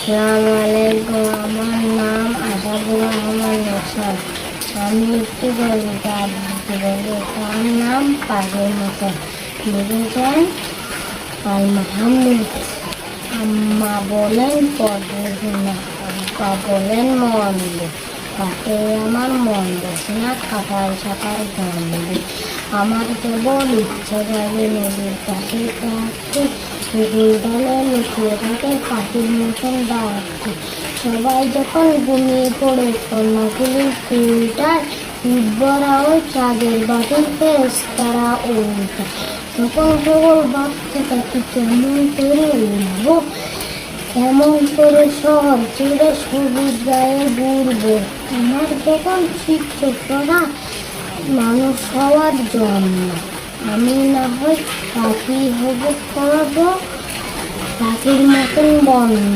আসসালামু আলাইকুম। আমার নাম আশাফুর রহমান নকশাল। আমি একটি কবিতা আবৃত্তি করব। তার নাম পাখির মতো। লিখেছেন আল মাহমুদ। আম্মা বলেন পড়বে না, আব্বা বলেন মন্দ, তাতে আমার মন বসে না কাটার সাঁতার গন্ধ। আমার কেবল ইচ্ছে জাগে নদীর পাশে থাকতে, পুকুর ডালে লুকিয়ে থাকে পাখির মতন ডাকতে। সবাই যখন ঘুমিয়ে পড়ে কন্যাকুলির ফুলটায়, উদ্ভরাও চাঁদের বাটির ফেরেশতারা উল্টা, তখন কেবল ভাবতে থাকি কেমন করে উঠবো, কেমন করে শহর ছেড়ে সবুজ গায়ে ঘুরবো। আমার তখন শিক্ষকরা মানুষ হওয়ার জন্য, আমি না হয় পাখি হব, করবো পাখির মতন বন্য।